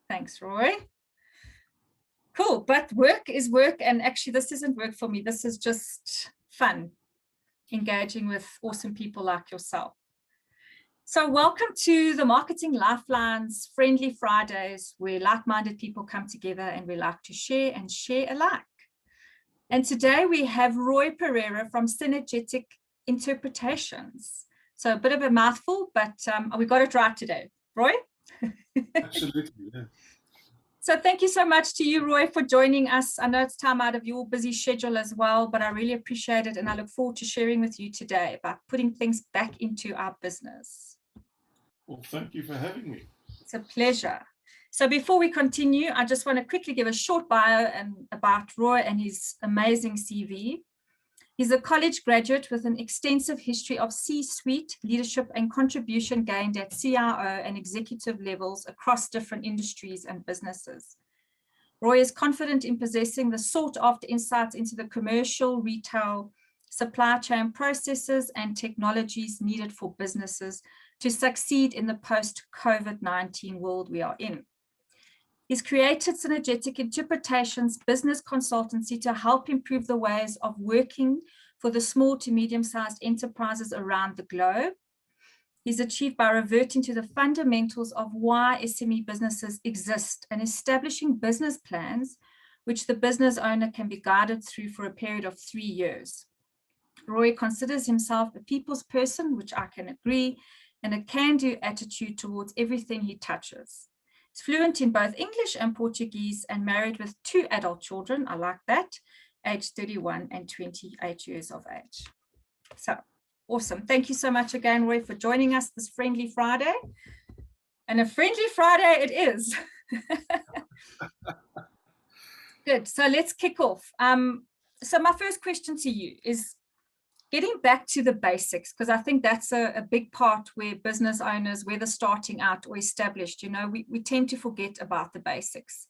Thanks, Roy. Cool, but work is work, and actually this isn't work for me. This is just fun, engaging with awesome people like yourself. So welcome to the Marketing Lifeline's Friendly Fridays, where like-minded people come together and we like to share and share alike. And today we have Rui Pereira from Synergetic Interpretations. So a bit of a mouthful, but we got it right today. Roy? Absolutely, yeah. So thank you so much to you, Roy, for joining us. I know it's time out of your busy schedule as well, but I really appreciate it. And I look forward to sharing with you today about putting things back into our business. Well, thank you for having me. It's a pleasure. So before we continue, I just want to quickly give a short bio about Roy and his amazing CV. He's a college graduate with an extensive history of C-suite leadership and contribution gained at CIO and executive levels across different industries and businesses. Roy is confident in possessing the sought-after insights into the commercial, retail, supply chain processes and technologies needed for businesses to succeed in the post-COVID-19 world we are in. He's created Synergetic Interpretations business consultancy to help improve the ways of working for the small to medium-sized enterprises around the globe. He's achieved by reverting to the fundamentals of why SME businesses exist and establishing business plans which the business owner can be guided through for a period of 3 years. Roy considers himself a people's person, which I can agree, and a can-do attitude towards everything he touches. He's fluent in both English and Portuguese and married with 2 adult children. I like that, aged 31 and 28 years of age. So awesome. Thank you so much again, Roy, for joining us this Friendly Friday. And a Friendly Friday it is. Good. So let's kick off. So my first question to you is getting back to the basics, because I think that's a big part where business owners, whether starting out or established, we tend to forget about the basics.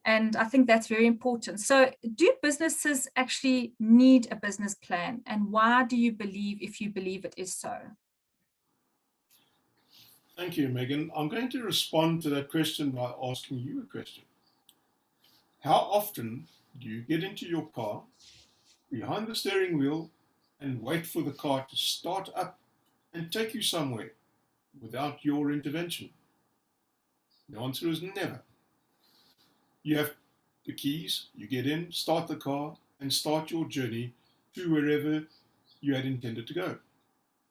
And I think that's very important. So do businesses actually need a business plan? And why do you believe, if you believe it is so? Thank you, Megan. I'm going to respond to that question by asking you a question. How often do you get into your car, behind the steering wheel, and wait for the car to start up and take you somewhere without your intervention? The answer is never. You have the keys, you get in, start the car, and start your journey to wherever you had intended to go.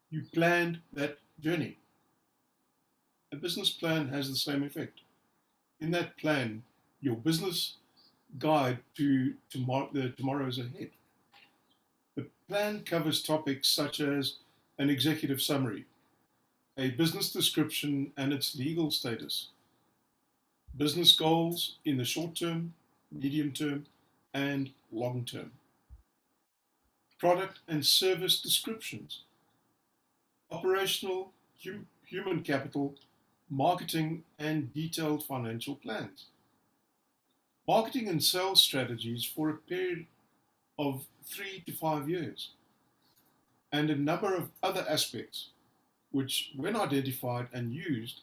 You planned that journey. A business plan has the same effect. In that plan, your business guide to tomorrow's ahead. The plan covers topics such as an executive summary, a business description and its legal status, business goals in the short term, medium term, and long term, product and service descriptions, operational, human capital, marketing, and detailed financial plans, marketing and sales strategies for a period of 3 to 5 years, and a number of other aspects which, when identified and used,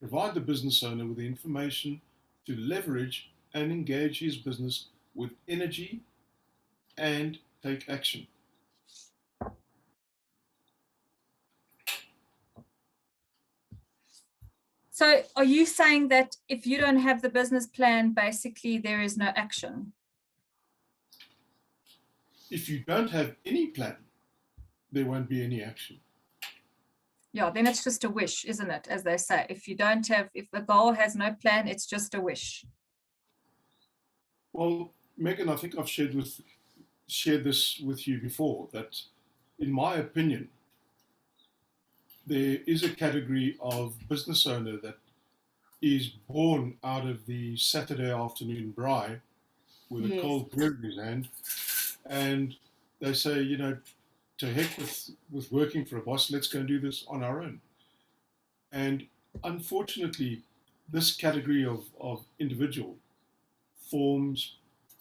provide the business owner with the information to leverage and engage his business with energy and take action. So are you saying that if you don't have the business plan, basically there is no action? If you don't have any plan, there won't be any action. Yeah, then it's just a wish, isn't it? As they say, if the goal has no plan, it's just a wish. Well, Megan, I think I've shared this with you before, that in my opinion, there is a category of business owner that is born out of the Saturday afternoon braai with a cold beer in his hand, and they say, to heck with working for a boss, let's go and do this on our own. And unfortunately, this category of individual forms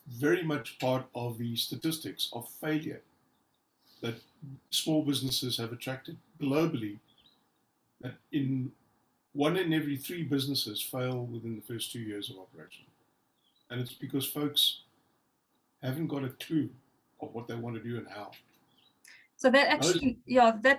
very much part of the statistics of failure that small businesses have attracted globally, that in 1 in every 3 businesses fail within the first 2 years of operation. And it's because folks haven't got a clue of what they want to do and how. So that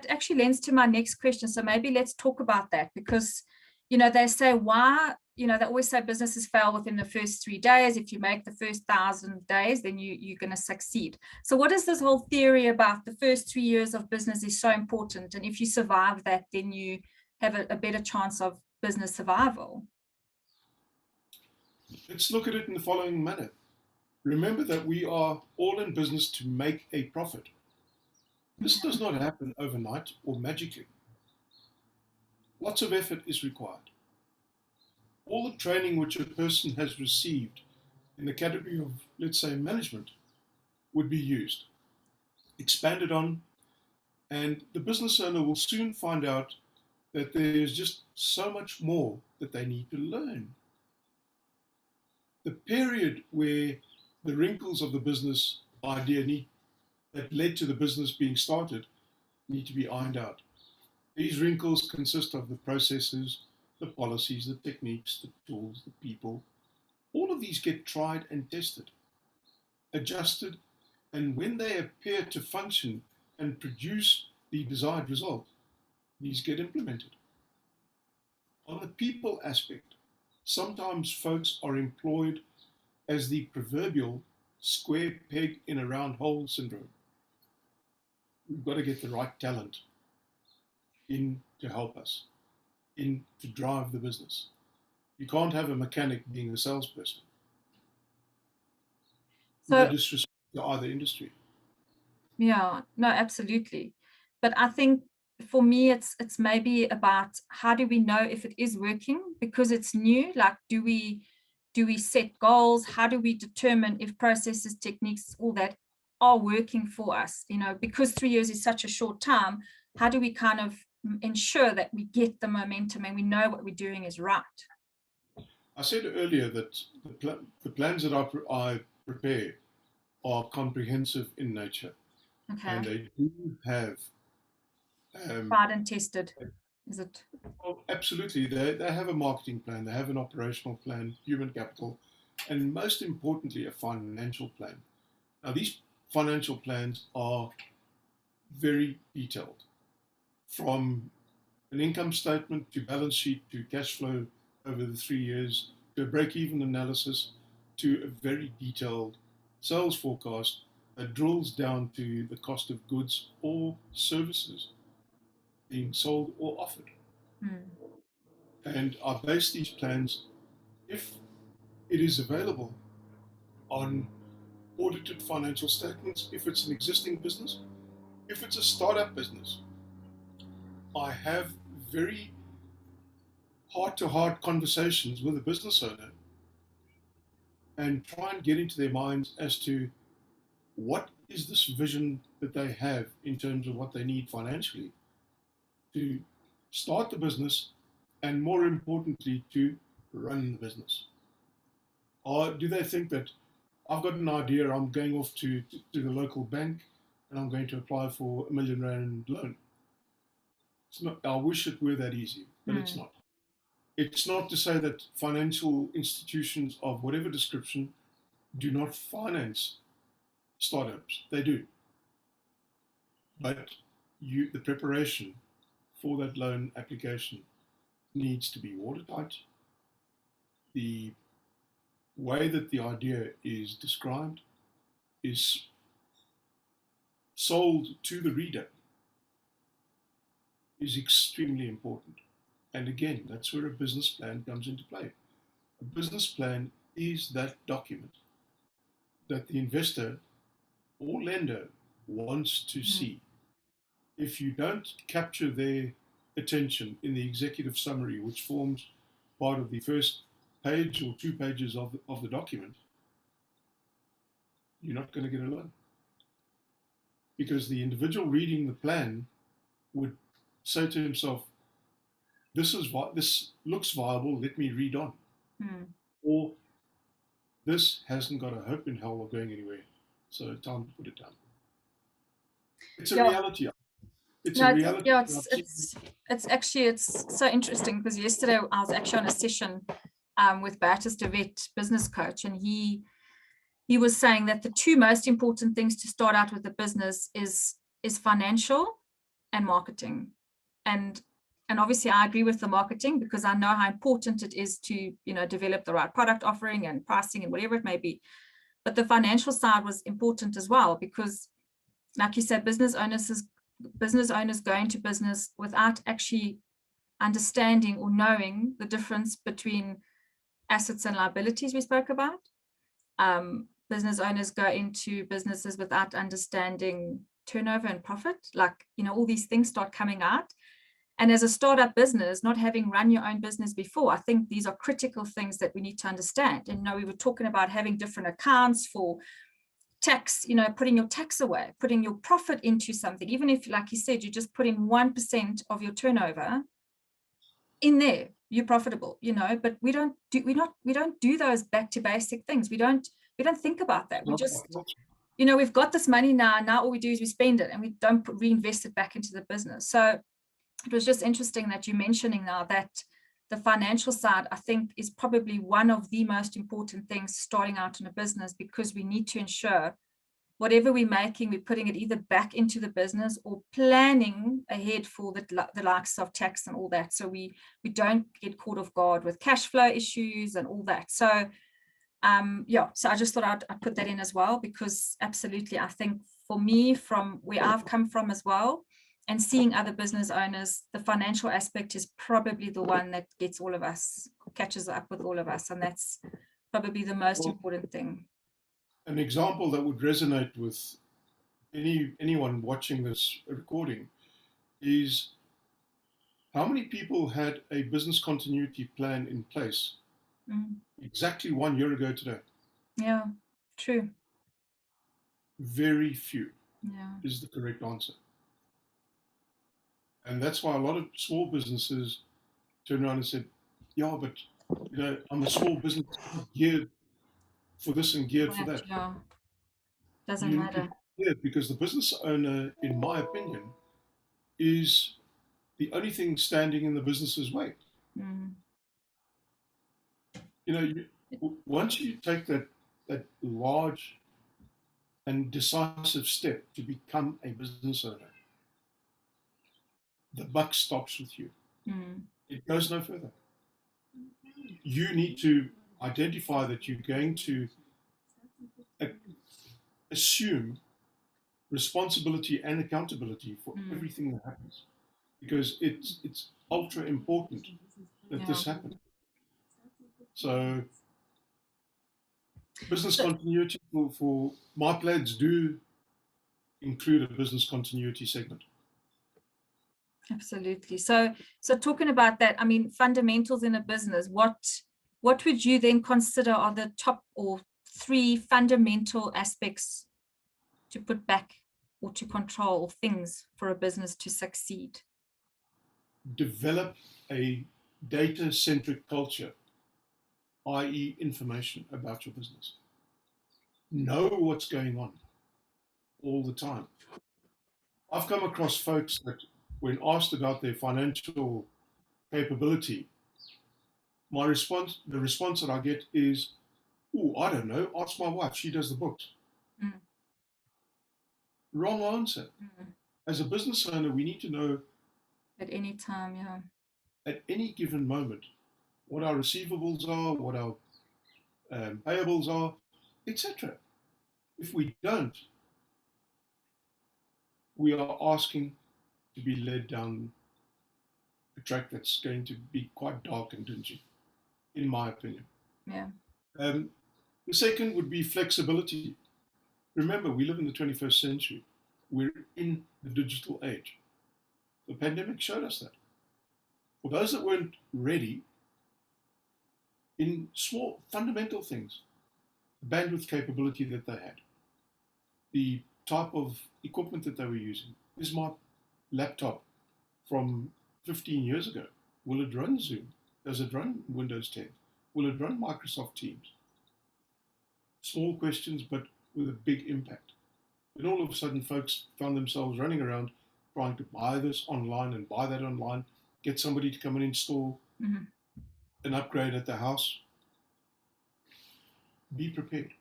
actually lends to my next question. So maybe let's talk about that, because, they say why, they always say businesses fail within the first 3 days. If you make the first 1,000 days, then you're going to succeed. So what is this whole theory about the first 3 years of business is so important? And if you survive that, then you have a better chance of business survival. Let's look at it in the following manner. Remember that we are all in business to make a profit. This does not happen overnight or magically. Lots of effort is required. All the training which a person has received in the category of, let's say, management would be used, expanded on, and the business owner will soon find out that there's just so much more that they need to learn. The period where the wrinkles of the business idea that led to the business being started need to be ironed out. These wrinkles consist of the processes, the policies, the techniques, the tools, the people. All of these get tried and tested, adjusted, and when they appear to function and produce the desired result, these get implemented. On the people aspect, sometimes folks are employed as the proverbial square peg in a round hole syndrome. We've got to get the right talent in to help us, in to drive the business. You can't have a mechanic being a salesperson. No disrespect to either industry. Yeah, no, absolutely. But I think for me, it's maybe about how do we know if it is working, because it's new. Like, do we set goals? How do we determine if processes, techniques, all that are working for us? Because 3 years is such a short time, how do we kind of ensure that we get the momentum and we know what we're doing is right? I said earlier that the plans that I prepare are comprehensive in nature. Okay. And they do have tried and tested, is it? Oh, absolutely. They have a marketing plan, they have an operational plan, human capital, and most importantly, a financial plan. Now, these financial plans are very detailed, from an income statement to balance sheet to cash flow over the 3 years to a break-even analysis to a very detailed sales forecast that drills down to the cost of goods or services being sold or offered. And I base these plans, if it is available, on audited financial statements. If it's an existing business, if it's a startup business, I have very heart-to-heart conversations with the business owner and try and get into their minds as to what is this vision that they have in terms of what they need financially to start the business, and more importantly, to run the business. Or do they think that I've got an idea, I'm going off to the local bank and I'm going to apply for R1 million loan? It's not. I wish it were that easy, but it's not. It's not to say that financial institutions of whatever description do not finance startups. They do. But the preparation for that loan application needs to be watertight. The way that the idea is described is sold to the reader is extremely important. And again, that's where a business plan comes into play. A business plan is that document that the investor or lender wants to see. If you don't capture their attention in the executive summary, which forms part of the first page or 2 pages of the document, you're not going to get a loan. Because the individual reading the plan would say to himself, this looks viable, let me read on. Or this hasn't got a hope in hell of going anywhere, so time to put it down. It's a reality. It's a No, reality. yeah, I've seen. it's so interesting because yesterday I was actually on a session with Bertus de Wet, business coach, and he was saying that the two most important things to start out with a business is financial and marketing. And obviously I agree with the marketing because I know how important it is to, develop the right product offering and pricing and whatever it may be. But the financial side was important as well, because like you said, business owners go into business without actually understanding or knowing the difference between assets and liabilities we spoke about. Business owners go into businesses without understanding turnover and profit. Like, all these things start coming out. And as a startup business, not having run your own business before, I think these are critical things that we need to understand. And we were talking about having different accounts for tax, putting your tax away, putting your profit into something, even if, like you said, you just put in 1% of your turnover in there, you're profitable, but we don't do those back to basic things. We don't think about that. We just, we've got this money now all we do is we spend it and we don't reinvest it back into the business. So it was just interesting that you're mentioning now that the financial side, I think, is probably one of the most important things starting out in a business, because we need to ensure whatever we're making, we're putting it either back into the business or planning ahead for the likes of tax and all that. So we don't get caught off guard with cash flow issues and all that. So so I just thought I'd put that in as well, because absolutely, I think for me, from where I've come from as well, and seeing other business owners, the financial aspect is probably the one that gets all of us, catches up with all of us. And that's probably the most important thing. An example that would resonate with anyone watching this recording is how many people had a business continuity plan in place exactly 1 year ago today? Yeah, true. Very few is the correct answer. And that's why a lot of small businesses turn around and said, yeah, but I'm a small business geared for this and geared for that. Yeah. Doesn't matter. Yeah, because the business owner, in my opinion, is the only thing standing in the business's way. Once you take that large and decisive step to become a business owner, the buck stops with you. It goes no further. You need to identify that you're going to assume responsibility and accountability for everything that happens, because it's ultra important that this happens. So business continuity for my plans do include a business continuity segment. Absolutely. So talking about that, I mean, fundamentals in a business, what would you then consider are the top or three fundamental aspects to put back or to control things for a business to succeed? Develop a data-centric culture, i.e. information about your business. Know what's going on all the time. I've come across folks that, when asked about their financial capability, the response that I get is, oh, I don't know, ask my wife, she does the books. Wrong answer. As a business owner, we need to know at any time, at any given moment, what our receivables are, what our payables are, etc. If we don't, we are asking to be led down a track that's going to be quite dark and dingy, in my opinion. The second would be flexibility. Remember, we live in the 21st century. We're in the digital age. The pandemic showed us that. For those that weren't ready, in small fundamental things, the bandwidth capability that they had, the type of equipment that they were using. Is my laptop from 15 years ago? Will it run Zoom? Does it run Windows 10? Will it run Microsoft Teams? Small questions, but with a big impact. And all of a sudden, folks found themselves running around trying to buy this online and buy that online, get somebody to come and install an upgrade at the house. Be prepared.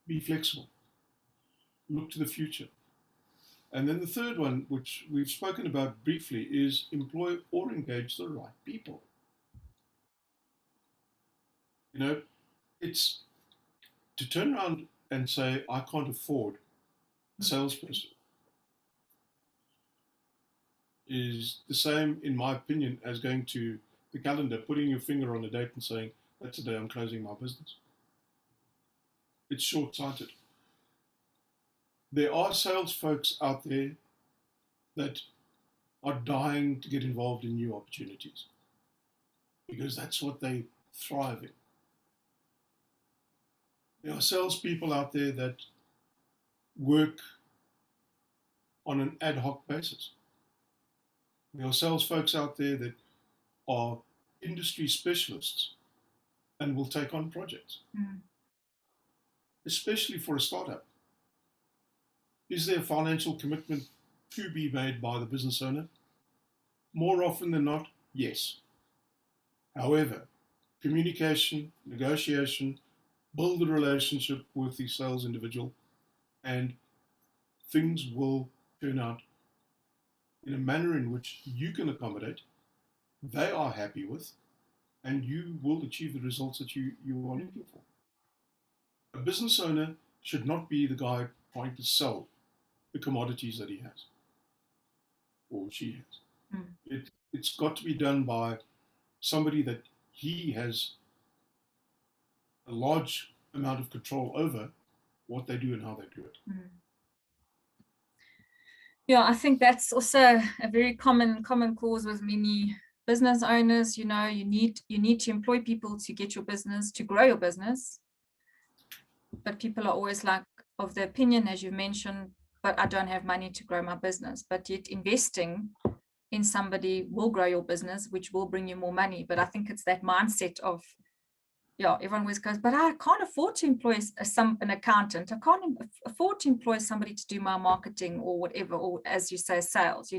Be flexible. Look to the future. And then the third one, which we've spoken about briefly, is employ or engage the right people. You know, it's to turn around and say, I can't afford a salesperson, is the same, in my opinion, as going to the calendar, putting your finger on a date and saying, that's the day I'm closing my business. It's short-sighted. There are sales folks out there that are dying to get involved in new opportunities because that's what they thrive in. There are salespeople out there that work on an ad hoc basis. There are sales folks out there that are industry specialists and will take on projects, especially for a startup. Is there a financial commitment to be made by the business owner? More often than not, yes. However, communication, negotiation, build a relationship with the sales individual, and things will turn out in a manner in which you can accommodate, they are happy with, and you will achieve the results that you are looking for. A business owner should not be the guy trying to sell the commodities that he has or she has. It's got to be done by somebody that he has a large amount of control over what they do and how they do it. Yeah, I think that's also a very common cause with many business owners. You know, you need to employ people to get your business, to grow your business. But people are always like of the opinion, as you mentioned, but I don't have money to grow my business. But yet investing in somebody will grow your business, which will bring you more money. But I think it's that mindset of, everyone always goes, but I can't afford to employ an accountant. I can't afford to employ somebody to do my marketing or whatever, or as you say, sales,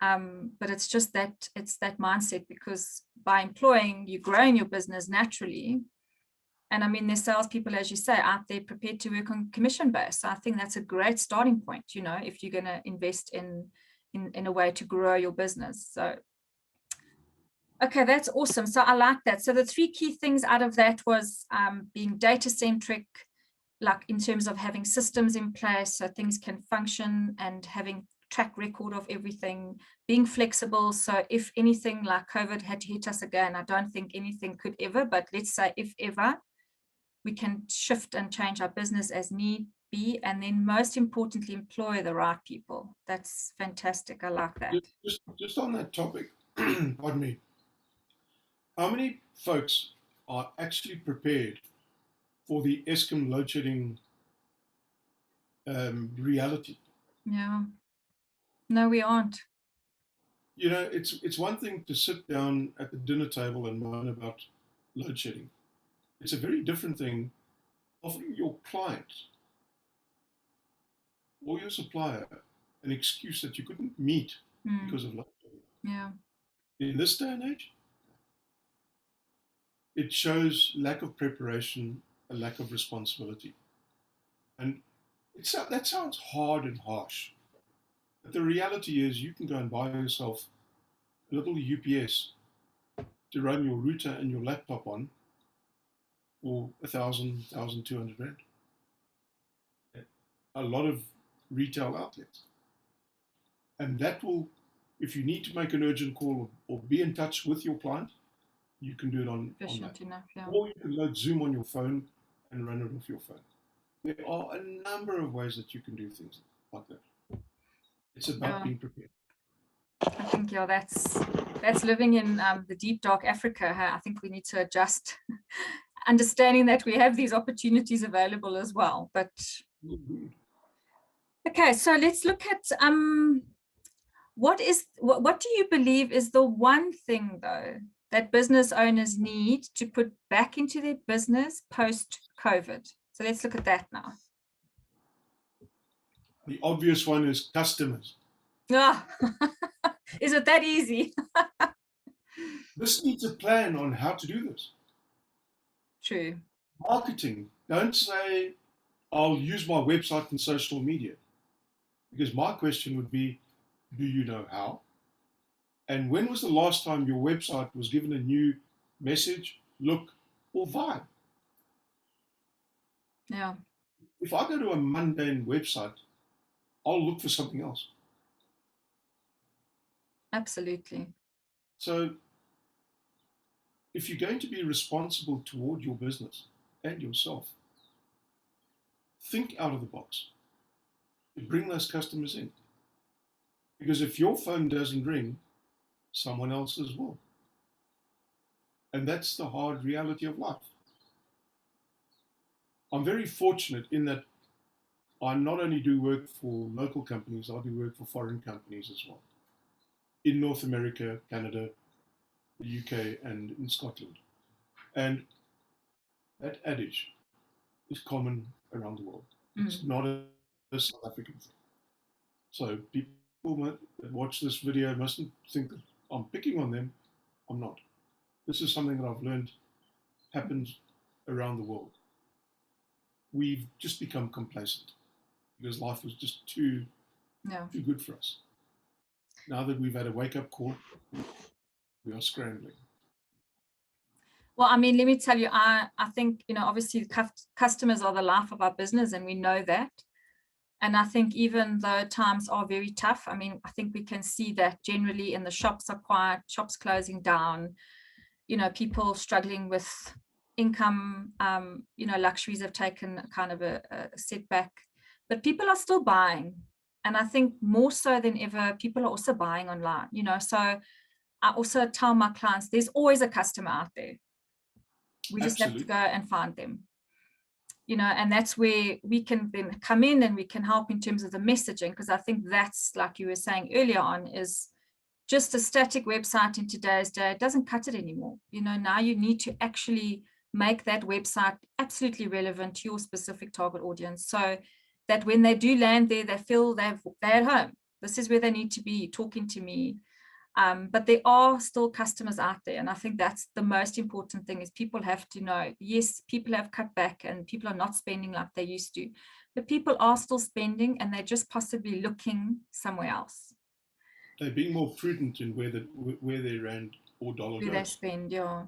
But it's just that it's that mindset, because by employing, you're growing your business naturally. And I mean, there's salespeople, as you say, out there prepared to work on commission base. So I think that's a great starting point, if you're going to invest in a way to grow your business. So, okay, that's awesome. So I like that. So the 3 key things out of that was being data-centric, like in terms of having systems in place so things can function, and having track record of everything, being flexible. So if anything like COVID had to hit us again, I don't think anything could ever, but let's say if ever, we can shift and change our business as need be. And then most importantly, employ the right people. That's fantastic. I like that. Just on that topic, pardon me, how many folks are actually prepared for the Eskom load shedding reality? Yeah. No, we aren't. It's one thing to sit down at the dinner table and moan about load shedding. It's a very different thing offering your client or your supplier an excuse that you couldn't meet because of load shedding. Yeah. In this day and age, it shows lack of preparation, a lack of responsibility. And that sounds hard and harsh. But the reality is you can go and buy yourself a little UPS to run your router and your laptop on for 1,000, 1,200 rand. A lot of retail outlets. And that will, if you need to make an urgent call or be in touch with your client, you can do it on that. Enough, yeah. Or you can load Zoom on your phone and run it off your phone. There are a number of ways that you can do things like that. It's about being prepared. I think, that's living in the deep, dark Africa. I think we need to adjust, understanding that we have these opportunities available as well. But okay, so let's look at what do you believe is the one thing, though, that business owners need to put back into their business post-COVID? So let's look at that now. The obvious one is customers. Ah, is it that easy? This needs a plan on how to do this. True. Marketing, don't say, I'll use my website and social media. Because my question would be, do you know how? And when was the last time your website was given a new message, look, or vibe? Yeah, If I go to a mundane website, I'll look for something else. absolutely. So if you're going to be responsible toward your business and yourself, think out of the box. Bring those customers in. Because if your phone doesn't ring, someone else's will. And that's the hard reality of life. I'm very fortunate in that I not only do work for local companies, I do work for foreign companies as well. In North America, Canada, the UK, and in Scotland. And that adage is common around the world. It's not a South African thing. So people that watch this video mustn't think that I'm picking on them. I'm not. This is something that I've learned happens around the world. We've just become complacent because life was just too good for us. Now that we've had a wake-up call, we are scrambling. Well, I mean, let me tell you, I think, obviously customers are the life of our business, and we know that. And I think even though times are very tough, I mean, I think we can see that generally in the shops are quiet, shops closing down, people struggling with income, luxuries have taken kind of a setback, but people are still buying. And I think more so than ever, people are also buying online, so I also tell my clients, there's always a customer out there. We just have to go and find them. And that's where we can then come in and we can help in terms of the messaging, because I think that's, like you were saying earlier on, is just a static website in today's day, it doesn't cut it anymore. Now you need to actually make that website absolutely relevant to your specific target audience, so that when they do land there, they feel they're at home. This is where they need to be talking to me. But there are still customers out there. And I think that's the most important thing, is people have to know, yes, people have cut back and people are not spending like they used to, but people are still spending, and they're just possibly looking somewhere else. They're being more prudent in where their rand or dollar goes. They spend, yeah.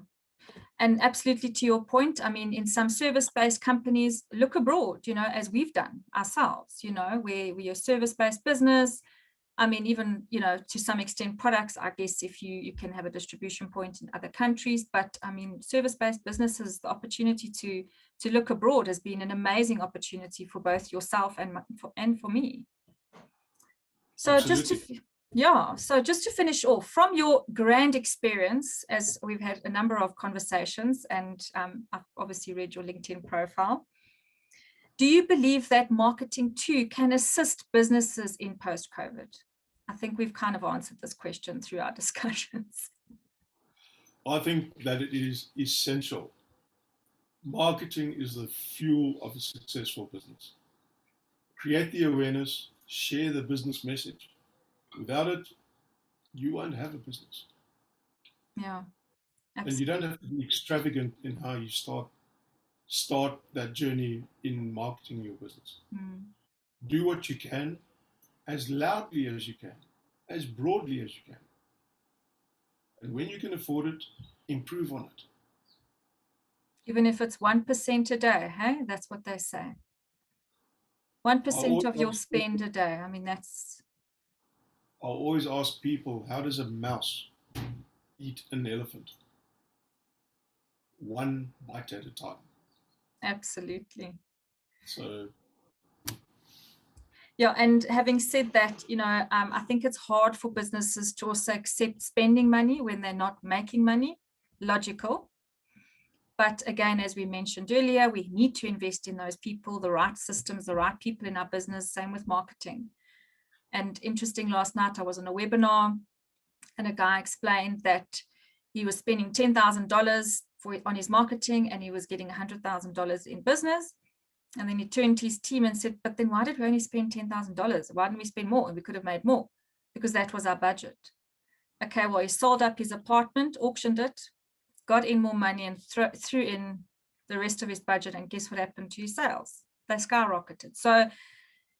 And absolutely to your point, I mean, in some service-based companies, look abroad, as we've done ourselves, where we're a service-based business. I mean, even, to some extent products, I guess, if you can have a distribution point in other countries, but I mean, service-based businesses, the opportunity to look abroad has been an amazing opportunity for both yourself and for me. So Absolutely. just to finish off, from your grand experience, as we've had a number of conversations, and I've obviously read your LinkedIn profile, do you believe that marketing too can assist businesses in post-COVID? I think we've kind of answered this question through our discussions. I think that it is essential. Marketing is the fuel of a successful business. Create the awareness, share the business message. Without it, you won't have a business. Yeah, absolutely. And you don't have to be extravagant in how you start that journey in marketing your business. Do what you can, as loudly as you can, as broadly as you can. And when you can afford it, improve on it. Even if it's 1% a day, hey? That's what they say. 1% of your spend a day. I mean, that's... I'll always ask people, how does a mouse eat an elephant? One bite at a time. Absolutely. So... Yeah, and having said that, I think it's hard for businesses to also accept spending money when they're not making money. Logical. But again, as we mentioned earlier, we need to invest in those people, the right systems, the right people in our business. Same with marketing. And interesting, last night I was on a webinar and a guy explained that he was spending $10,000 on his marketing and he was getting $100,000 in business. And then he turned to his team and said, but then why did we only spend $10,000? Why didn't we spend more? And we could have made more. because that was our budget. Okay, well, he sold up his apartment, auctioned it, got in more money, and threw in the rest of his budget. And guess what happened to his sales? They skyrocketed. So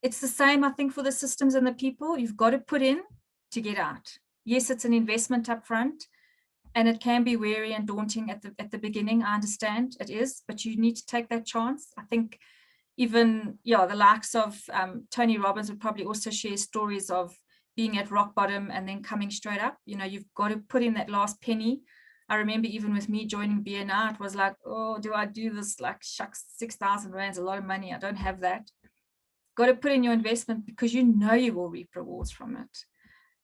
it's the same, I think, for the systems and the people. You've got to put in to get out. Yes, it's an investment up front, and it can be weary and daunting at the beginning. I understand it is, but you need to take that chance. I think even, the likes of Tony Robbins would probably also share stories of being at rock bottom and then coming straight up. You've got to put in that last penny. I remember even with me joining BNI, it was like, oh, do I do this? Like, shucks, 6,000 rands, a lot of money. I don't have that. Got to put in your investment because you will reap rewards from it.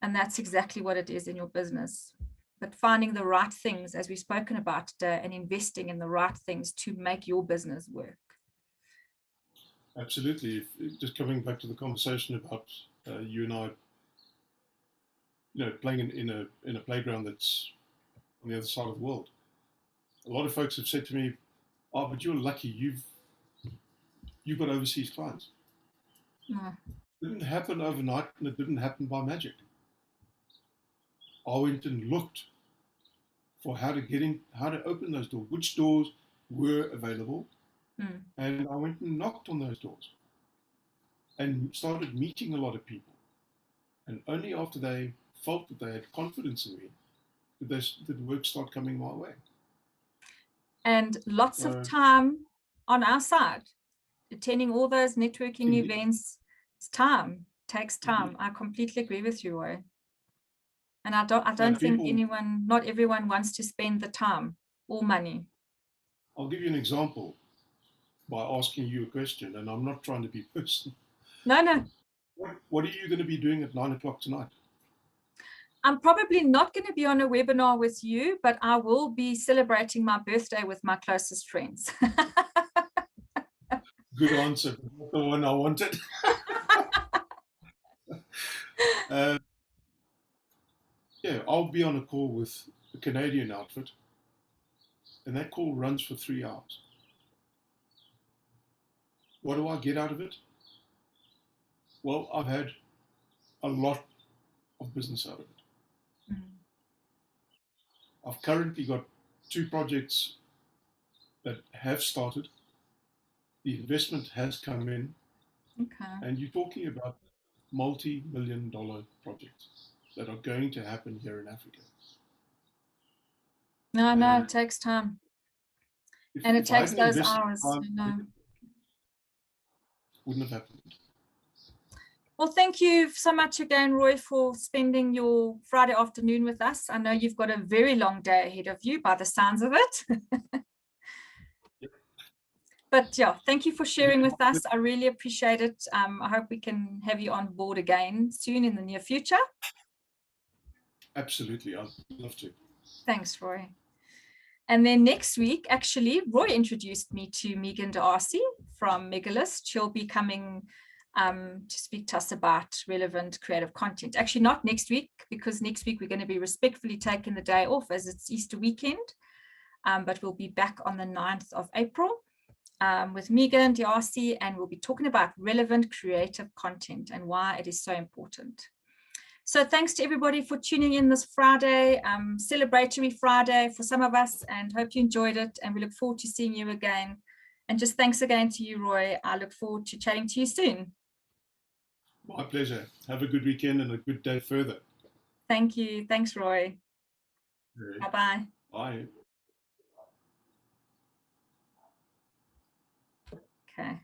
And that's exactly what it is in your business. But finding the right things, as we've spoken about today, and investing in the right things to make your business work. Absolutely. Just coming back to the conversation about you and I, playing in a playground that's on the other side of the world. A lot of folks have said to me, "Oh, but you're lucky. You've got overseas clients." Mm. It didn't happen overnight, and it didn't happen by magic. I went and looked for how to open those doors, which doors were available, and I went and knocked on those doors and started meeting a lot of people. And only after they felt that they had confidence in me did work start coming my way. And lots of time on our side, attending all those networking events. It's time, takes time. I completely agree with you, Roy. And I don't think not everyone wants to spend the time or money. I'll give you an example by asking you a question, and I'm not trying to be personal. No. What are you going to be doing at 9 o'clock tonight? I'm probably not going to be on a webinar with you, but I will be celebrating my birthday with my closest friends. Good answer. Not the one I wanted. I'll be on a call with a Canadian outfit, and that call runs for 3 hours. What do I get out of it? Well, I've had a lot of business out of it. I've currently got 2 projects that have started. The investment has come in. Okay. And you're talking about multi-million-dollar projects that are going to happen here in Africa. No, it takes time. And it takes those hours. Wouldn't have happened. Well, thank you so much again, Roy, for spending your Friday afternoon with us. I know you've got a very long day ahead of you by the sounds of it. Yep. But thank you for sharing with us. I really appreciate it. I hope we can have you on board again soon in the near future. Absolutely. I'd love to. Thanks, Roy. And then next week, actually, Roy introduced me to Megan D'Arcy from Megalist. She'll be coming to speak to us about relevant creative content. Actually, not next week, because next week we're going to be respectfully taking the day off as it's Easter weekend. But we'll be back on the 9th of April with Megan D'Arcy, and we'll be talking about relevant creative content and why it is so important. So thanks to everybody for tuning in this Friday, celebratory Friday for some of us, and hope you enjoyed it. And we look forward to seeing you again. And just thanks again to you, Roy. I look forward to chatting to you soon. My pleasure. Have a good weekend and a good day further. Thank you. Thanks, Roy. Bye-bye. Bye. Okay.